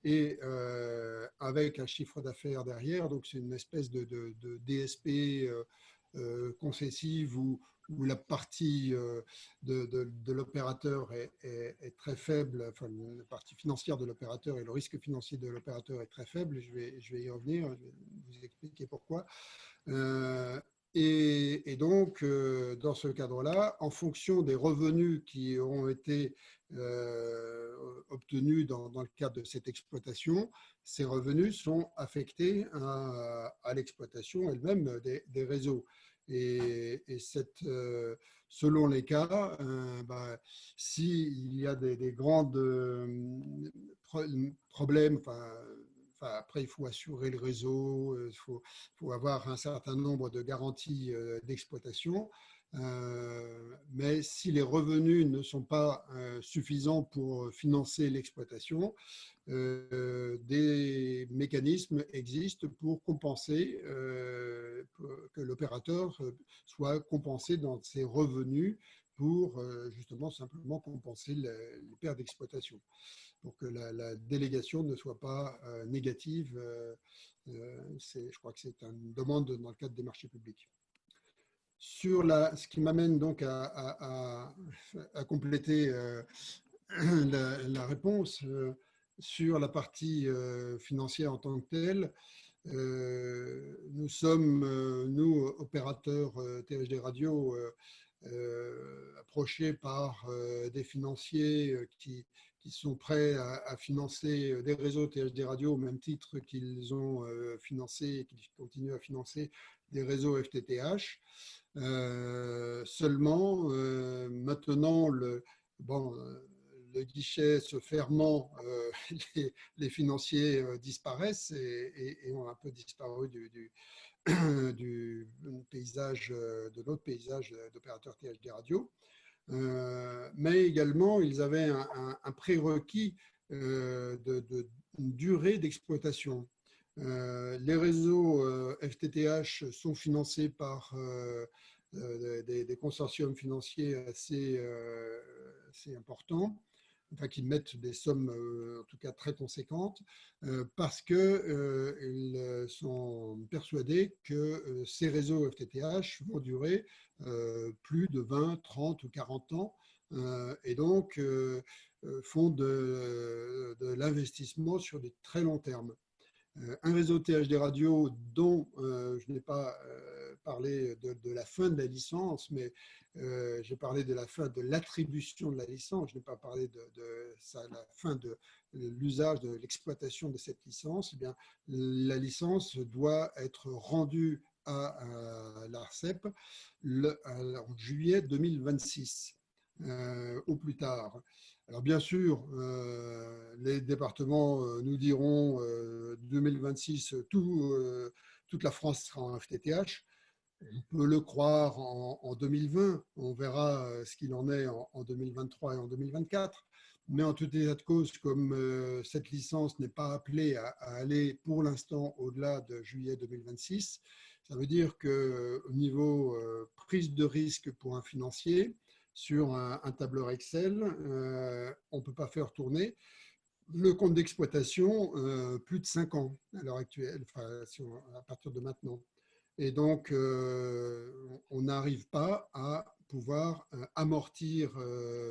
et avec un chiffre d'affaires derrière. Donc, c'est une espèce de DSP concessive où la partie de l'opérateur est très faible, enfin, la partie financière de l'opérateur et le risque financier de l'opérateur est très faible. Je vais y revenir, je vais vous expliquer pourquoi. Et donc, dans ce cadre-là, en fonction des revenus qui auront été obtenus dans le cadre de cette exploitation, ces revenus sont affectés à l'exploitation elle-même des réseaux. Et selon les cas, s'il y a des grands problèmes, après, il faut assurer le réseau, il faut avoir un certain nombre de garanties d'exploitation. Mais si les revenus ne sont pas suffisants pour financer l'exploitation, des mécanismes existent pour compenser, que l'opérateur soit compensé dans ses revenus pour justement simplement compenser les pertes d'exploitation, pour que la délégation ne soit pas négative. Je crois que c'est une demande dans le cadre des marchés publics. Ce qui m'amène donc à compléter la réponse sur la partie financière en tant que telle. Nous sommes, nous, opérateurs THD Radio, approchés par des financiers qui sont prêts à financer des réseaux THD Radio au même titre qu'ils ont financé et qu'ils continuent à financer des réseaux FTTH. Seulement, maintenant, le guichet se fermant, les financiers disparaissent et ont un peu disparu du paysage, de notre paysage d'opérateurs THD radio. Mais également, ils avaient un prérequis de durée d'exploitation. Les réseaux FTTH sont financés par des consortiums financiers assez importants. enfin qui mettent des sommes en tout cas très conséquentes, parce qu'ils sont persuadés que ces réseaux FTTH vont durer plus de 20, 30 ou 40 ans, et donc font de l'investissement sur des très longs termes. Un réseau THD radio dont je n'ai pas parlé de la fin de la licence, mais j'ai parlé de la fin de l'attribution de la licence. Je n'ai pas parlé de la fin de l'usage, de l'exploitation de cette licence. Eh bien, la licence doit être rendue à l'ARCEP en juillet 2026. Au plus tard. Alors bien sûr, les départements nous diront 2026, toute la France sera en FTTH. On peut le croire en 2020, on verra ce qu'il en est en 2023 et en 2024. Mais en tout état de cause, comme cette licence n'est pas appelée à aller pour l'instant au-delà de juillet 2026, ça veut dire qu'au niveau prise de risque pour un financier, sur un tableur Excel, on ne peut pas faire tourner le compte d'exploitation plus de 5 ans à l'heure actuelle, enfin, à partir de maintenant. Et donc, on n'arrive pas à pouvoir amortir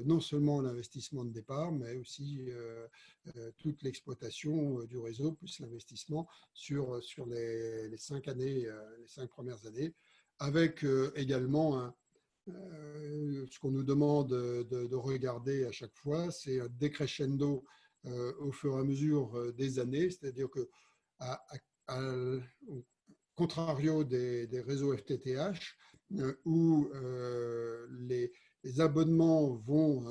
non seulement l'investissement de départ, mais aussi toute l'exploitation du réseau, plus l'investissement sur les 5 années, les 5 premières années, avec également ce qu'on nous demande de regarder à chaque fois, c'est un décrescendo au fur et à mesure des années, c'est-à-dire que, au contrario des réseaux FTTH, où les abonnements vont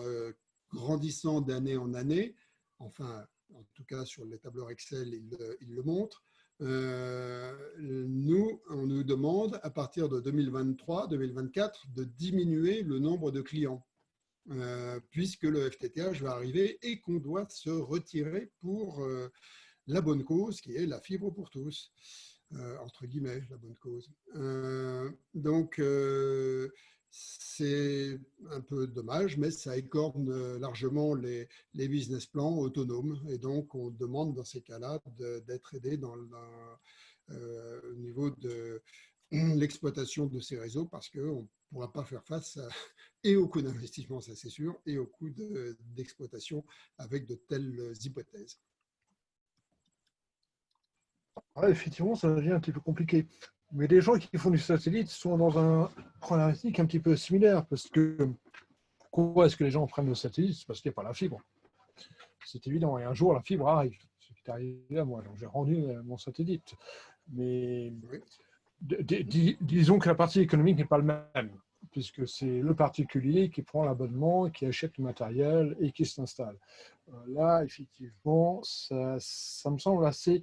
grandissant d'année en année, enfin, en tout cas sur les tableurs Excel, ils le montrent. Nous, on nous demande à partir de 2023-2024 de diminuer le nombre de clients, puisque le FTTH va arriver et qu'on doit se retirer pour la bonne cause, qui est la fibre pour tous, entre guillemets, la bonne cause. Donc, c'est un peu dommage, mais ça écorne largement les business plans autonomes. Et donc, on demande dans ces cas-là d'être aidé au niveau de l'exploitation de ces réseaux, parce qu'on ne pourra pas faire face et au coût d'investissement, ça c'est sûr, et au coût d'exploitation avec de telles hypothèses. Ouais, effectivement, ça devient un petit peu compliqué. Mais les gens qui font du satellite sont dans un problématique un petit peu similaire, parce que pourquoi est-ce que les gens prennent le satellite? C'est parce qu'il n'y a pas la fibre. C'est évident. Et un jour, la fibre arrive. C'est ce qui est arrivé à moi. Donc, j'ai rendu mon satellite. Mais Oui. disons que la partie économique n'est pas le même, puisque c'est le particulier qui prend l'abonnement, qui achète le matériel et qui s'installe. Là, effectivement, ça me semble assez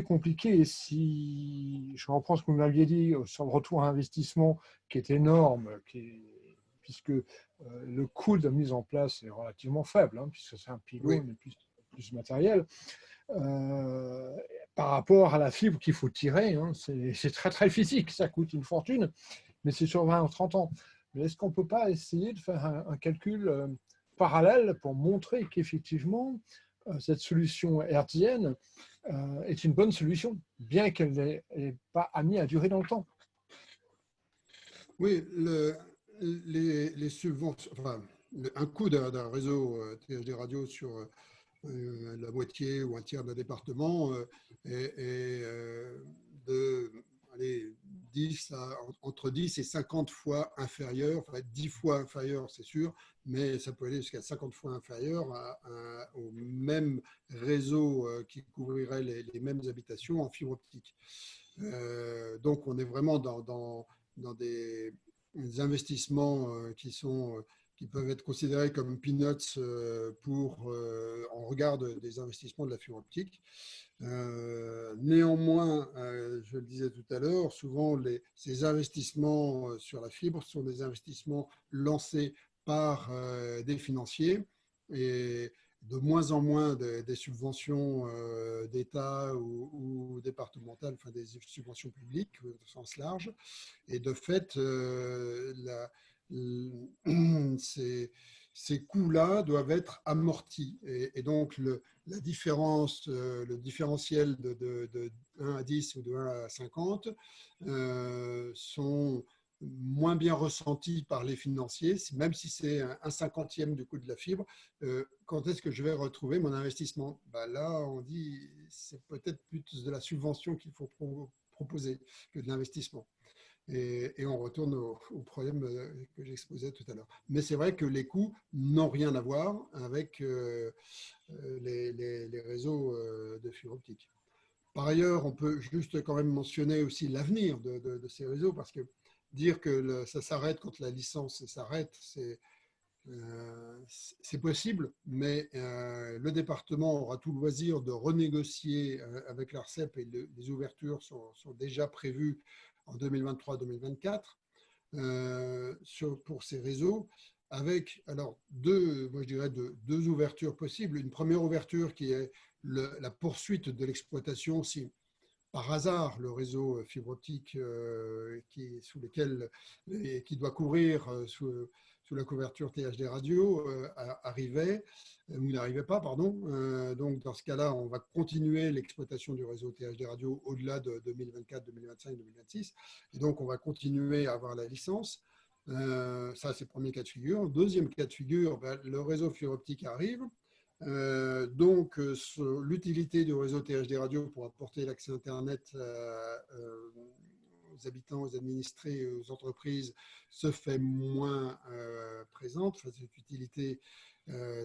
compliqué. Et si je reprends ce que vous m'aviez dit sur le retour à investissement, qui est énorme, puisque le coût de mise en place est relativement faible, hein, puisque c'est un pylône Oui. et plus matériel, par rapport à la fibre qu'il faut tirer, hein, c'est très très physique, ça coûte une fortune, mais c'est sur 20 ou 30 ans. Mais est-ce qu'on ne peut pas essayer de faire un calcul parallèle pour montrer qu'effectivement, cette solution hertzienne est une bonne solution, bien qu'elle n'est pas amenée à durer dans le temps? Oui, les subventions, enfin, un coût d'un réseau THD radio sur la moitié ou un tiers d'un département est de allez, entre 10 et 50 fois inférieur, enfin 10 fois inférieur, c'est sûr, mais ça peut aller jusqu'à 50 fois inférieur au même réseau qui couvrirait les mêmes habitations en fibre optique. Donc, on est vraiment dans des investissements qui peuvent être considérés comme peanuts en regard des investissements de la fibre optique. Néanmoins, je le disais tout à l'heure, souvent ces investissements sur la fibre sont des investissements lancés par des financiers et de moins en moins des subventions d'État ou départementales, enfin des subventions publiques au sens large. Et de fait, ces coûts-là doivent être amortis. Et donc, la différence, le différentiel de 1 à 10 ou de 1 à 50 sont moins bien ressentis par les financiers, même si c'est un cinquantième du coût de la fibre. Quand est-ce que je vais retrouver mon investissement? Là, on dit c'est peut-être plus de la subvention qu'il faut proposer que de l'investissement. Et on retourne au problème que j'exposais tout à l'heure. Mais c'est vrai que les coûts n'ont rien à voir avec les réseaux de fibre optique. Par ailleurs, on peut juste quand même mentionner aussi l'avenir de ces réseaux, parce que dire que ça s'arrête quand la licence s'arrête, c'est possible, mais le département aura tout le loisir de renégocier avec l'ARCEP, et les ouvertures sont déjà prévues en 2023-2024 pour ces réseaux, avec alors moi je dirais deux ouvertures possibles. Une première ouverture qui est la poursuite de l'exploitation si par hasard le réseau fibre optique qui doit couvrir sous la couverture THD radio arrivait, ou n'arrivait pas, pardon. Donc dans ce cas-là, on va continuer l'exploitation du réseau THD radio au-delà de 2024, 2025, 2026. Et donc on va continuer à avoir la licence. Ça, c'est le premier cas de figure. Deuxième cas de figure, le réseau fibre optique arrive. Donc, l'utilité du réseau THD radio pour apporter l'accès Internet aux habitants, aux administrés, aux entreprises se fait moins présente. Enfin, cette utilité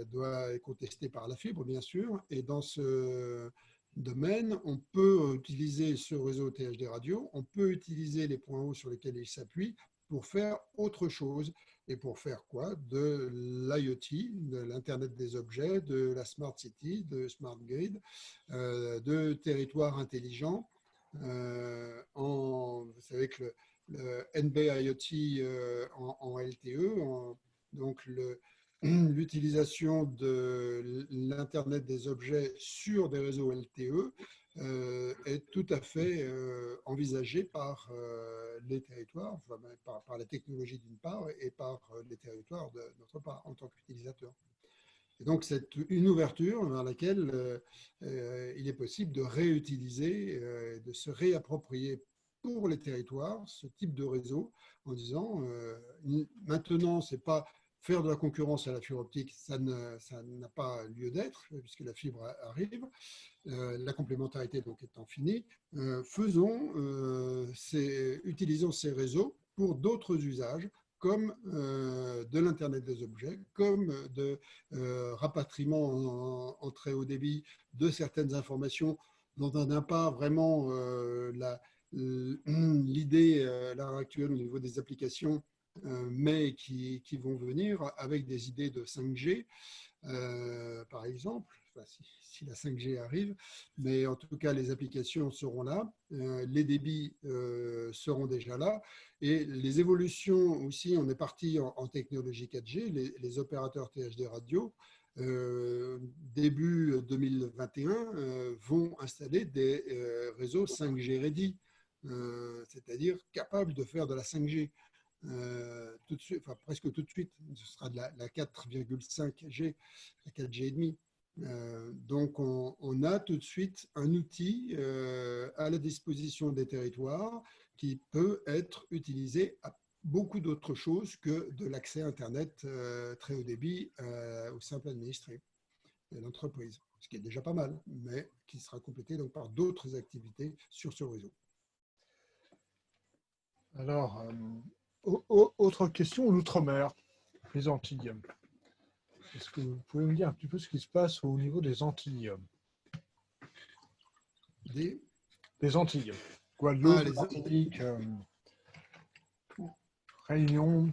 doit être contestée par la fibre, bien sûr. Et dans ce domaine, on peut utiliser ce réseau THD radio, on peut utiliser les points hauts sur lesquels il s'appuie pour faire autre chose. Et pour faire quoi? De l'IoT, de l'Internet des objets, de la Smart City, de Smart Grid, de territoires intelligents. Vous savez que le NB-IoT en LTE, donc l'utilisation de l'Internet des objets sur des réseaux LTE est tout à fait envisagée par les territoires, enfin, par la technologie d'une part et par les territoires d'autre part en tant qu'utilisateur. Et donc c'est une ouverture vers laquelle il est possible de réutiliser, de se réapproprier pour les territoires ce type de réseau en disant maintenant c'est pas faire de la concurrence à la fibre optique, ça n'a pas lieu d'être, puisque la fibre arrive. La complémentarité donc étant finie, utilisons ces réseaux pour d'autres usages, comme de l'Internet des objets, comme de rapatriement en très haut débit de certaines informations dont on n'a pas vraiment l'idée à l'heure actuelle au niveau des applications, mais qui vont venir avec des idées de 5G, par exemple, enfin, si la 5G arrive, mais en tout cas, les applications seront là, les débits seront déjà là, et les évolutions aussi, on est parti en technologie 4G, les opérateurs THD radio, début 2021, vont installer des réseaux 5G ready, c'est-à-dire capables de faire de la 5G. Tout de suite, enfin presque tout de suite, ce sera de la 4,5G, la 4G et demi. Donc on a tout de suite un outil à la disposition des territoires qui peut être utilisé à beaucoup d'autres choses que de l'accès Internet très haut débit aux simples administrés de l'entreprise, ce qui est déjà pas mal, mais qui sera complété donc par d'autres activités sur ce réseau. Alors, autre question, l'outre-mer, les Antilles. Est-ce que vous pouvez me dire un petit peu ce qui se passe au niveau des Antilles? Des Antilles. Guadeloupe, Martinique, Réunion.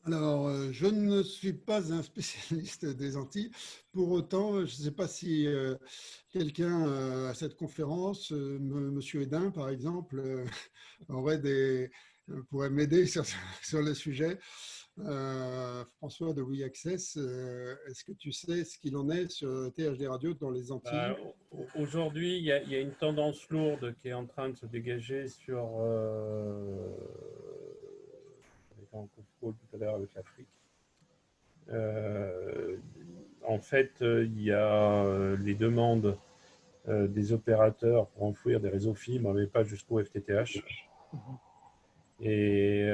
Alors, je ne suis pas un spécialiste des Antilles. Pour autant, je ne sais pas si quelqu'un à cette conférence, Monsieur Hédin, par exemple, pourrait m'aider sur le sujet. François de We Access, est-ce que tu sais ce qu'il en est sur THD Radio dans les Antilles? Aujourd'hui, il y a une tendance lourde qui est en train de se dégager sur tout à l'heure avec l'Afrique. En fait, il y a les demandes des opérateurs pour enfouir des réseaux fibres, mais pas jusqu'au FTTH. Et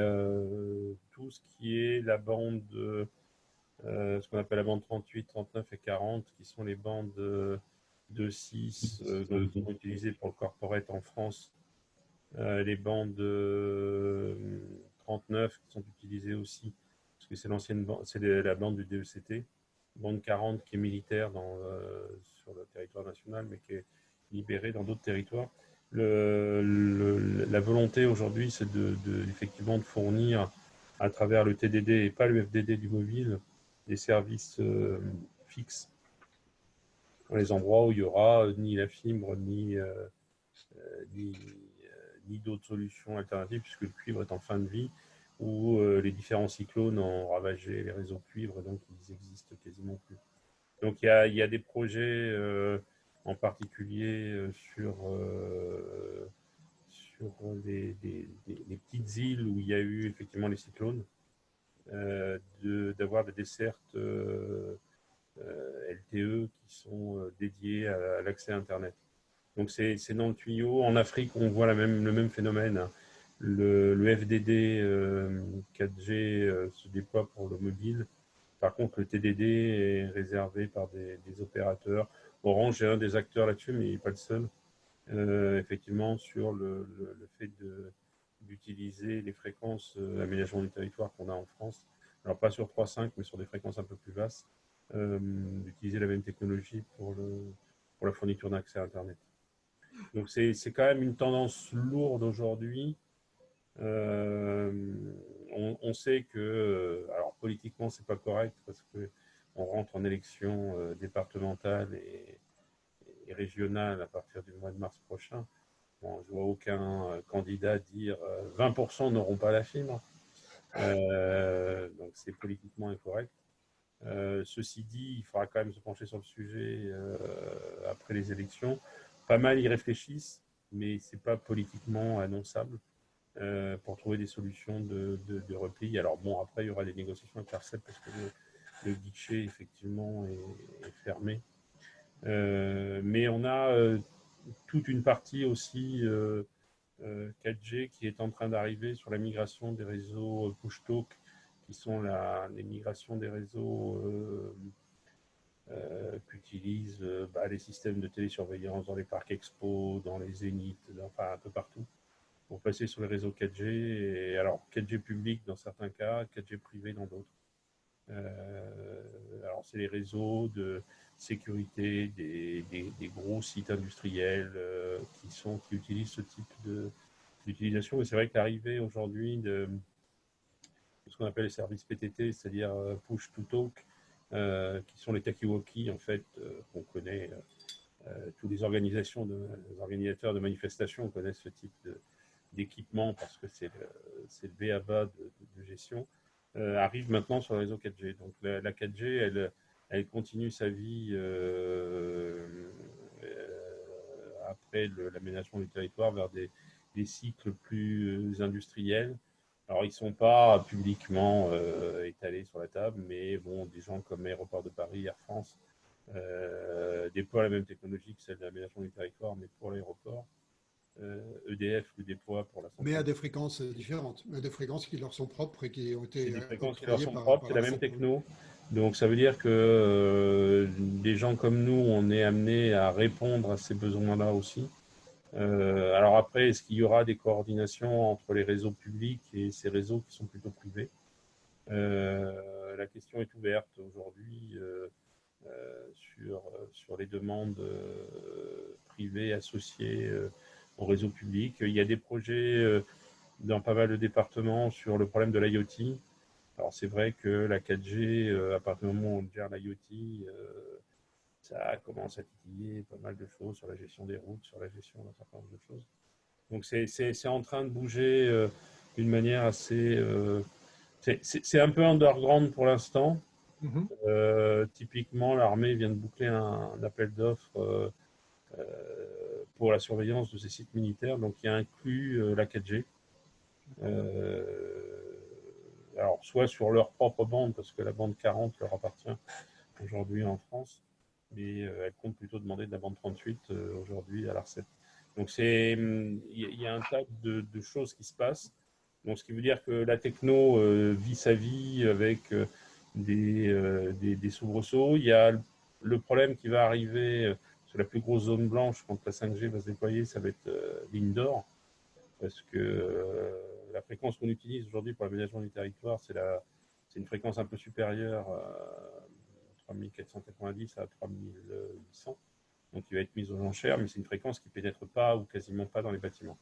tout ce qui est la bande, ce qu'on appelle la bande 38, 39 et 40, qui sont les bandes de 6 qui sont utilisées pour le corporate en France, les bandes 39 qui sont utilisées aussi, parce que c'est l'ancienne bande, c'est la bande du DECT, bande 40 qui est militaire sur le territoire national, mais qui est libérée dans d'autres territoires. La volonté aujourd'hui, c'est effectivement de fournir à travers le TDD et pas le FDD du mobile des services fixes dans les endroits où il y aura ni la fibre ni, ni d'autres solutions alternatives, puisque le cuivre est en fin de vie, où les différents cyclones ont ravagé les réseaux cuivre, donc ils existent quasiment plus. Donc il y a des projets en particulier sur les petites îles où il y a eu effectivement les cyclones, d'avoir des dessertes LTE qui sont dédiées à l'accès à Internet. Donc c'est dans le tuyau. En Afrique, on voit le même phénomène, hein. Le FDD 4G se déploie pour le mobile. Par contre, le TDD est réservé par des opérateurs. Orange est un des acteurs là-dessus, mais il n'est pas le seul. Effectivement, sur le fait d'utiliser les fréquences d'aménagement du territoire qu'on a en France. Alors, pas sur 3.5, mais sur des fréquences un peu plus vastes. D'utiliser la même technologie pour la fourniture d'accès à Internet. Donc, c'est quand même une tendance lourde aujourd'hui. On sait que, alors politiquement, c'est pas correct parce qu'on rentre en élection départementale et régionale à partir du mois de mars prochain. Bon, je vois aucun candidat dire 20% n'auront pas la fibre. Donc, c'est politiquement incorrect. Ceci dit, il faudra quand même se pencher sur le sujet après les élections. Pas mal y réfléchissent, mais ce n'est pas politiquement annonçable pour trouver des solutions de repli. Alors bon, après, il y aura des négociations avec l'ARCEP parce que le guichet, effectivement, est fermé. Mais on a toute une partie aussi 4G qui est en train d'arriver sur la migration des réseaux push-talk, qui sont les migrations des réseaux qu'utilisent les systèmes de télésurveillance dans les parcs expo, dans les zéniths, enfin un peu partout, pour passer sur les réseaux 4G. Et alors 4G public dans certains cas, 4G privé dans d'autres. Alors c'est les réseaux de sécurité des gros sites industriels qui utilisent ce type d'utilisation. Et c'est vrai que l'arrivée aujourd'hui de ce qu'on appelle les services PTT, c'est-à-dire push to talk, qui sont les talkie-walkie en fait qu'on connaît. Tous les organisateurs de manifestations connaissent ce type d'équipement parce que c'est le b.a.-ba de gestion, arrive maintenant sur le réseau 4G. Donc la 4G, elle continue sa vie après l'aménagement du territoire vers des cycles plus industriels. Alors, ils ne sont pas publiquement étalés sur la table, mais bon, des gens comme Aéroport de Paris, Air France, déploient la même technologie que celle de l'aménagement du territoire, mais pour l'aéroport. EDF le déploie pour la santé. Mais à des fréquences différentes, à des fréquences qui leur sont propres et qui ont été des fréquences qui leur octroyées sont par propres, c'est la même techno. Donc ça veut dire que des gens comme nous, on est amenés à répondre à ces besoins-là aussi. Alors après, est-ce qu'il y aura des coordinations entre les réseaux publics et ces réseaux qui sont plutôt privés? La question est ouverte aujourd'hui sur les demandes privées associées au réseau public. Il y a des projets dans pas mal de départements sur le problème de l'IoT. Alors c'est vrai que la 4G, à partir du moment où on gère l'IoT, ça commence à titiller pas mal de choses sur la gestion des routes, sur la gestion d'un certain nombre de choses. Donc c'est en train de bouger d'une manière assez... c'est un peu underground pour l'instant. Typiquement, l'armée vient de boucler un appel d'offres pour la surveillance de ces sites militaires, donc qui inclut la 4G. alors soit sur leur propre bande, parce que la bande 40 leur appartient aujourd'hui en France, mais elles comptent plutôt demander de la bande 38 aujourd'hui à l'ARCEP. Donc il y a un tas de choses qui se passent. Donc, ce qui veut dire que la techno vit sa vie avec des soubresauts. Il y a le problème qui va arriver sur la plus grosse zone blanche quand la 5G va se déployer, ça va être l'indoor, parce que la fréquence qu'on utilise aujourd'hui pour l'aménagement du territoire, c'est une fréquence un peu supérieure à 3490 à 3800, donc il va être mise aux enchères, mais c'est une fréquence qui ne pénètre pas ou quasiment pas dans les bâtiments.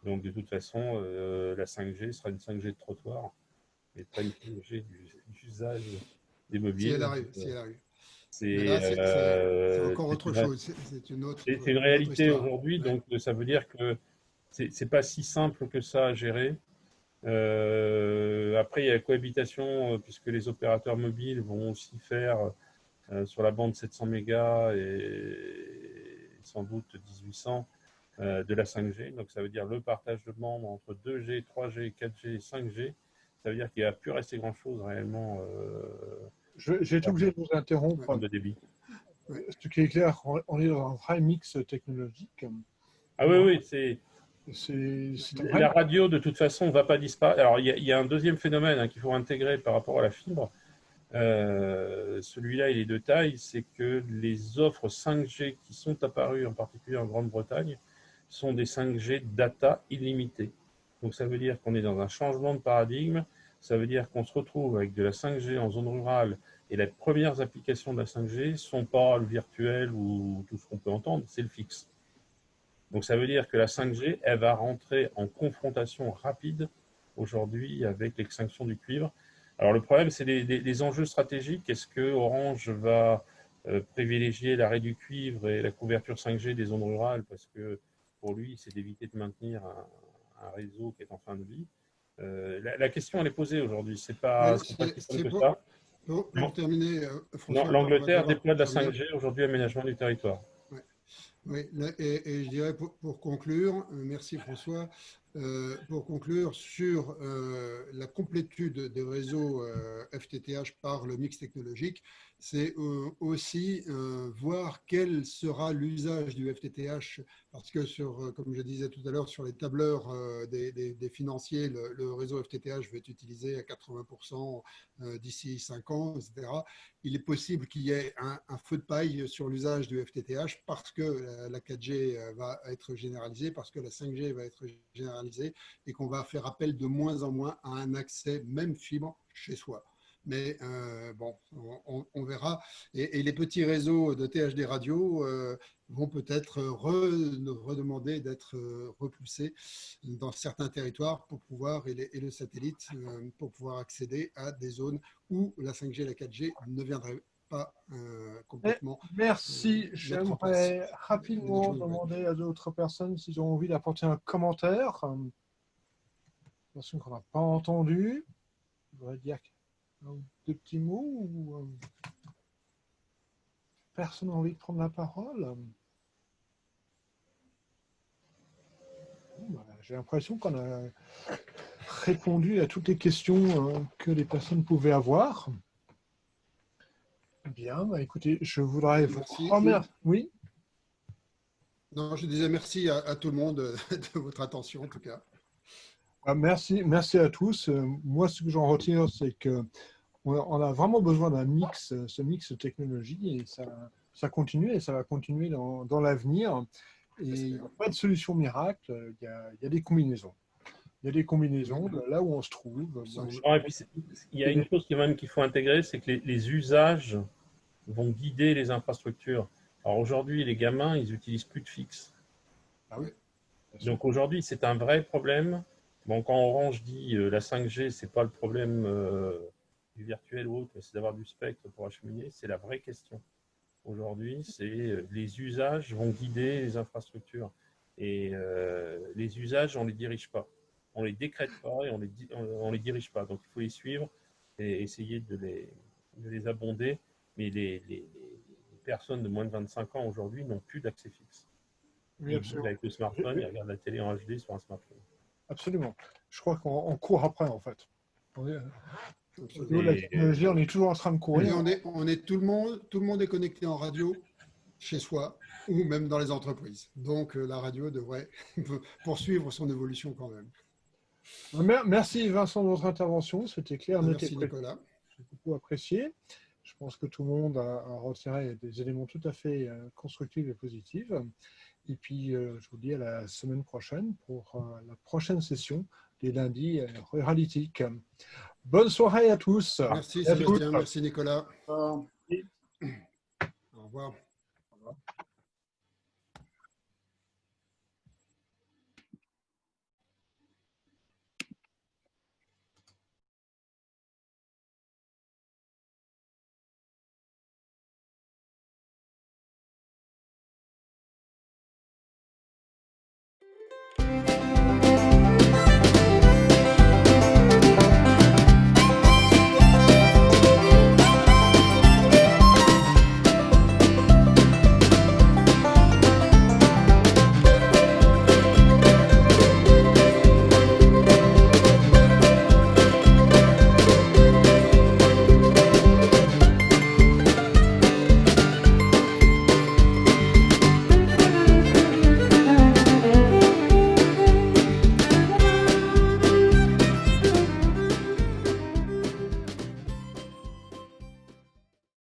Donc de toute façon, la 5G sera une 5G de trottoir, et pas une 5G d'usage des mobiles. Si elle arrive, si elle arrive. C'est encore autre chose. C'est une réalité aujourd'hui, ouais. Donc ça veut dire que c'est pas si simple que ça à gérer. Après, il y a la cohabitation, puisque les opérateurs mobiles vont aussi faire sur la bande 700 mégas et sans doute 1800 de la 5G. Donc ça veut dire le partage de bandes entre 2G, 3G, 4G et 5G. Ça veut dire qu'il n'y va plus rester grand-chose réellement. J'ai été obligé de vous interrompre. De débit. Ce qui est clair, on est dans un vrai mix technologique. Ah oui, c'est la radio, de toute façon, ne va pas disparaître. Alors, il y a un deuxième phénomène qu'il faut intégrer par rapport à la fibre. Celui-là, il est de taille, c'est que les offres 5G qui sont apparues, en particulier en Grande-Bretagne, sont des 5G data illimitées. Donc, ça veut dire qu'on est dans un changement de paradigme. Ça veut dire qu'on se retrouve avec de la 5G en zone rurale, et les premières applications de la 5G ne sont pas le virtuel ou tout ce qu'on peut entendre, c'est le fixe. Donc ça veut dire que la 5G, elle va rentrer en confrontation rapide aujourd'hui avec l'extinction du cuivre. Alors le problème, c'est les enjeux stratégiques. Est-ce que Orange va privilégier l'arrêt du cuivre et la couverture 5G des zones rurales, parce que pour lui, c'est d'éviter de maintenir un réseau qui est en fin de vie. La question, elle est posée aujourd'hui. C'est pas si simple que ça. Pour terminer, François, l'Angleterre déploie de la 5G aujourd'hui, aménagement du territoire. Oui, et je dirais pour conclure, merci François, pour conclure sur la complétude des réseaux FTTH par le mix technologique, c'est aussi voir quel sera l'usage du FTTH, parce que comme je disais tout à l'heure, sur les tableurs des financiers, le réseau FTTH va être utilisé à 80% d'ici 5 ans, etc. Il est possible qu'il y ait un feu de paille sur l'usage du FTTH parce que la 4G va être généralisée, parce que la 5G va être généralisée et qu'on va faire appel de moins en moins à un accès même fibre chez soi. Mais bon, on verra. Et les petits réseaux de THD radio vont peut-être redemander d'être repoussés dans certains territoires pour pouvoir, et le satellite, pour pouvoir accéder à des zones où la 5G et la 4G ne viendraient pas complètement. Merci. J'aimerais rapidement demander à d'autres personnes s'ils ont envie d'apporter un commentaire. Personne qu'on n'a pas entendu. Je voudrais dire deux petits mots ou personne n'a envie de prendre la parole. J'ai l'impression qu'on a répondu à toutes les questions que les personnes pouvaient avoir. Bien, écoutez, je voudrais vous remercier. Oui. Non, je disais merci à tout le monde de votre attention en tout cas. Merci à tous. Moi, ce que j'en retire, c'est qu'on a vraiment besoin d'un mix, ce mix de technologie, et ça continue et ça va continuer dans l'avenir. Et il n'y a pas de solution miracle, il y a des combinaisons. Il y a des combinaisons de là où on se trouve. Il y a une chose qu'il faut intégrer, c'est que les usages vont guider les infrastructures. Alors aujourd'hui, les gamins, ils n'utilisent plus de fixe. Ah oui. Donc aujourd'hui, c'est un vrai problème. Bon, quand Orange dit la 5G, ce n'est pas le problème du virtuel ou autre, c'est d'avoir du spectre pour acheminer, c'est la vraie question. Aujourd'hui, c'est les usages vont guider les infrastructures. Et les usages, on ne les dirige pas. On ne les décrète pas et on les dirige pas. Donc, il faut les suivre et essayer de les abonder. Mais les personnes de moins de 25 ans aujourd'hui n'ont plus d'accès fixe. Oui, avec le smartphone, ils regardent la télé en HD sur un smartphone. Absolument. Je crois qu'on court après, en fait. Absolument. La technologie, on est toujours en train de Et courir. tout le monde est connecté en radio chez soi ou même dans les entreprises. Donc la radio devrait poursuivre son évolution quand même. Merci Vincent de votre intervention, c'était clair. Merci Nicolas. J'ai beaucoup apprécié. Je pense que tout le monde a retiré des éléments tout à fait constructifs et positifs. Et puis, je vous dis à la semaine prochaine pour la prochaine session des lundis ruralytiques. Bonne soirée à tous. Merci Sébastien, merci Nicolas. Au revoir.